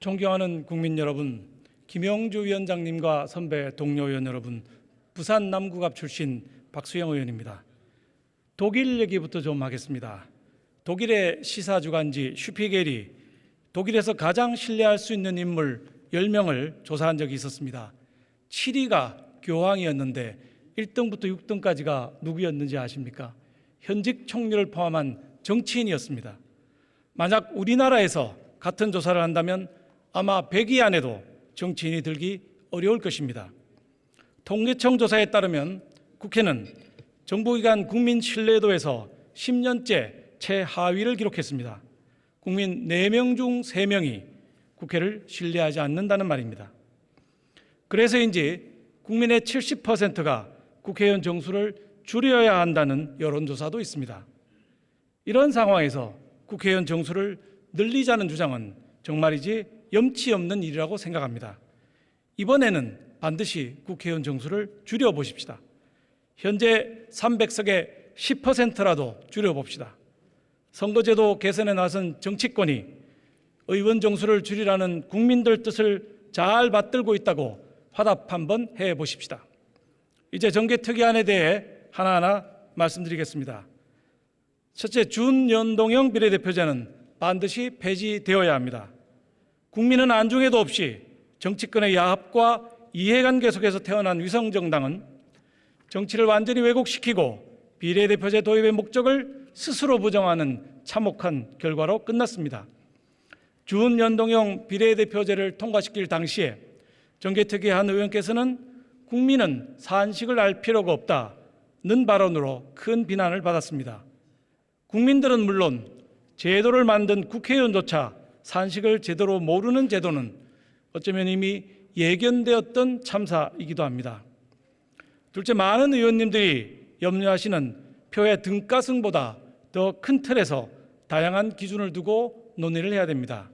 존경하는 국민 여러분, 김영주 위원장님과 선배 동료 의원 여러분, 부산 남구갑 출신 박수영 의원입니다. 독일 얘기부터 좀 하겠습니다. 독일의 시사주간지 슈피겔이 독일에서 가장 신뢰할 수 있는 인물 10명을 조사한 적이 있었습니다. 7위가 교황이었는데 1등부터 6등까지가 누구였는지 아십니까? 현직 총리를 포함한 정치인이었습니다. 만약 우리나라에서 같은 조사를 한다면 아마 100위 안에도 정치인이 들기 어려울 것입니다. 통계청 조사에 따르면 국회는 정부기관 국민 신뢰도에서 10년째 최하위를 기록했습니다. 국민 4명 중 3명이 국회를 신뢰하지 않는다는 말입니다. 그래서인지 국민의 70%가 국회의원 정수를 줄여야 한다는 여론조사도 있습니다. 이런 상황에서 국회의원 정수를 늘리자는 주장은 정말이지 염치 없는 일이라고 생각합니다. 이번에는 반드시 국회의원 정수를 줄여보십시다. 현재 300석의 10%라도 줄여봅시다. 선거제도 개선에 나선 정치권이 의원 정수를 줄이라는 국민들 뜻을 잘 받들고 있다고 화답 한번 해보십시다. 이제 정개특위안에 대해 하나하나 말씀드리겠습니다. 첫째, 준연동형 비례대표제는 반드시 폐지되어야 합니다. 국민은 안중에도 없이 정치권의 야합과 이해관계 속에서 태어난 위성정당은 정치를 완전히 왜곡시키고 비례대표제 도입의 목적을 스스로 부정하는 참혹한 결과로 끝났습니다. 준연동형 비례대표제를 통과시킬 당시에 정개특위 한 의원께서는 국민은 산식을 알 필요가 없다는 발언으로 큰 비난을 받았습니다. 국민들은 물론 제도를 만든 국회의원조차 산식을 제대로 모르는 제도는 어쩌면 이미 예견되었던 참사이기도 합니다. 둘째, 많은 의원님들이 염려하시는 표의 등가성보다 더 큰 틀에서 다양한 기준을 두고 논의를 해야 됩니다.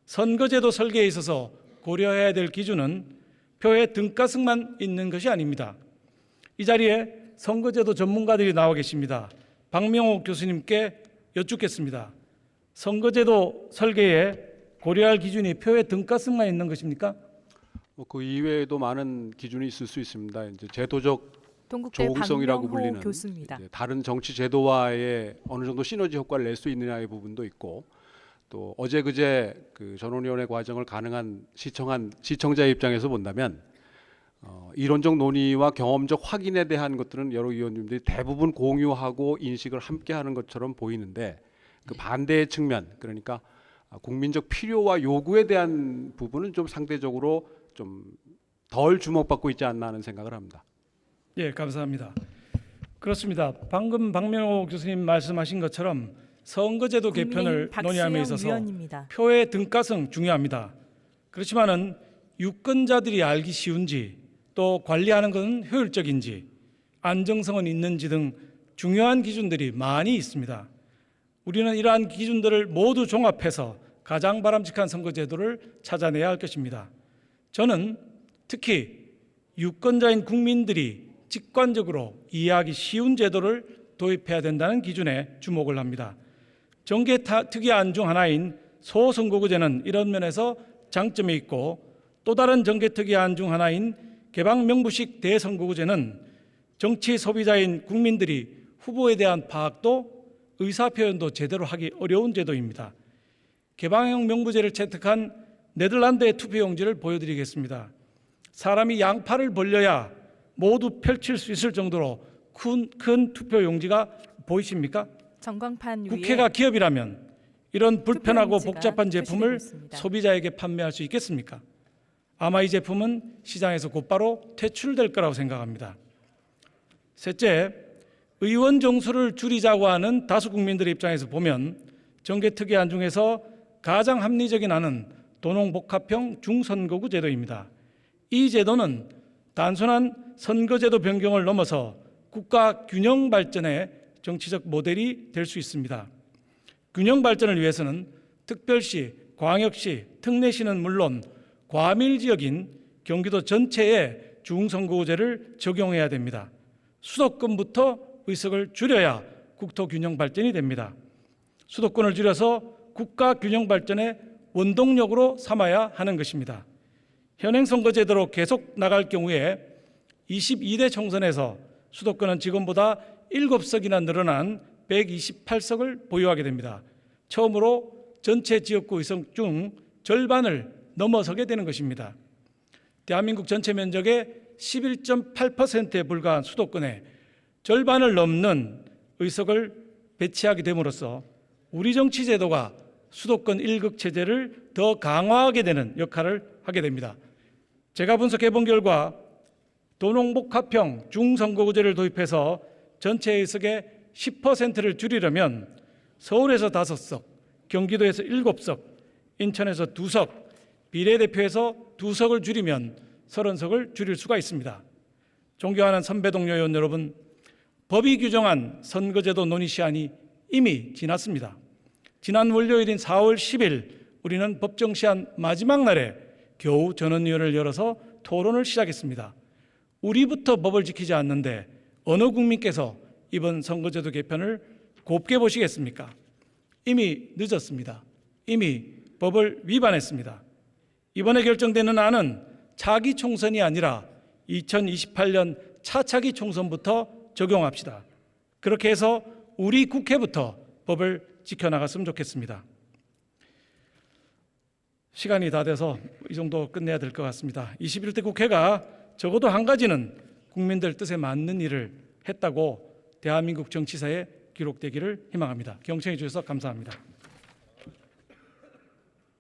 선거제도 설계에 있어서 고려해야 될 기준은 표의 등가성만 있는 것이 아닙니다. 이 자리에 선거제도 전문가들이 나와 계십니다. 박명옥 교수님께 여쭙겠습니다. 선거제도 설계에 고려할 기준이 표의 등가성만 있는 것입니까? 그 이외에도 많은 기준이 있을 수 있습니다. 이제 제도적 조응성이라고 불리는 교수입니다. 다른 정치 제도와의 어느 정도 시너지 효과를 낼 수 있느냐의 부분도 있고, 또 어제 그제 그 전원위원회 과정을 시청한 시청자의 입장에서 본다면 이론적 논의와 경험적 확인에 대한 것들은 여러 의원님들이 대부분 공유하고 인식을 함께하는 것처럼 보이는데, 그 반대의 측면, 그러니까 국민적 필요와 요구에 대한 부분은 좀 상대적으로 좀 덜 주목받고 있지 않나 하는 생각을 합니다. 예, 감사합니다. 그렇습니다. 방금 박명호 교수님 말씀하신 것처럼 선거제도 개편을 논의함에 있어서 위원입니다. 표의 등가성 중요합니다. 그렇지만은 유권자들이 알기 쉬운지, 또 관리하는 것은 효율적인지, 안정성은 있는지 등 중요한 기준들이 많이 있습니다. 우리는 이러한 기준들을 모두 종합해서 가장 바람직한 선거제도를 찾아내야 할 것입니다. 저는 특히 유권자인 국민들이 직관적으로 이해하기 쉬운 제도를 도입해야 된다는 기준에 주목을 합니다. 정개특위안 중 하나인 소선거구제는 이런 면에서 장점이 있고, 또 다른 정개특위안 중 하나인 개방명부식 대선거구제는 정치 소비자인 국민들이 후보에 대한 파악도 의사표현도 제대로 하기 어려운 제도입니다. 개방형 명부제를 채택한 네덜란드의 투표용지를 보여드리겠습니다. 사람이 양팔을 벌려야 모두 펼칠 수 있을 정도로 큰 투표용지가 보이십니까? 전광판 위에 국회가 기업이라면 이런 불편하고 투표용지가 복잡한 제품을 표시되고 있습니다. 소비자에게 판매할 수 있겠습니까? 아마 이 제품은 시장에서 곧바로 퇴출될 거라고 생각합니다. 셋째, 의원 정수를 줄이자고 하는 다수 국민들의 입장에서 보면 정개특위안 중에서 가장 합리적인 안은 도농복합형 중선거구 제도입니다. 이 제도는 단순한 선거제도 변경을 넘어서 국가 균형 발전의 정치적 모델이 될 수 있습니다. 균형 발전을 위해서는 특별시, 광역시, 특례시는 물론 과밀지역인 경기도 전체에 중선거구제를 적용해야 됩니다. 수도권부터 의석을 줄여야 국토 균형 발전이 됩니다. 수도권을 줄여서 국가 균형 발전에 원동력으로 삼아야 하는 것입니다. 현행 선거제도로 계속 나갈 경우에 22대 총선에서 수도권은 지금보다 7석이나 늘어난 128석을 보유하게 됩니다. 처음으로 전체 지역구 의석 중 절반을 넘어서게 되는 것입니다. 대한민국 전체 면적의 11.8%에 불과한 수도권에 절반을 넘는 의석을 배치하게 됨으로써 우리 정치 제도가 수도권 1극 체제를 더 강화하게 되는 역할을 하게 됩니다. 제가 분석해 본 결과 도농복합형 중선거구제를 도입해서 전체 의석의 10%를 줄이려면 서울에서 5석, 경기도에서 7석, 인천에서 2석, 비례대표에서 2석을 줄이면 30석을 줄일 수가 있습니다. 존경하는 선배 동료 의원 여러분, 법이 규정한 선거제도 논의 시한이 이미 지났습니다. 지난 월요일인 4월 10일 우리는 법정 시한 마지막 날에 겨우 전원위원회를 열어서 토론을 시작했습니다. 우리부터 법을 지키지 않는데 어느 국민께서 이번 선거제도 개편을 곱게 보시겠습니까? 이미 늦었습니다. 이미 법을 위반했습니다. 이번에 결정되는 안은 차기 총선이 아니라 2028년 차차기 총선부터 적용합시다. 그렇게 해서 우리 국회부터 법을 지켜나갔으면 좋겠습니다. 시간이 다 돼서 이 정도 끝내야 될 것 같습니다. 21대 국회가 적어도 한 가지는 국민들 뜻에 맞는 일을 했다고 대한민국 정치사에 기록되기를 희망합니다. 경청해 주셔서 감사합니다.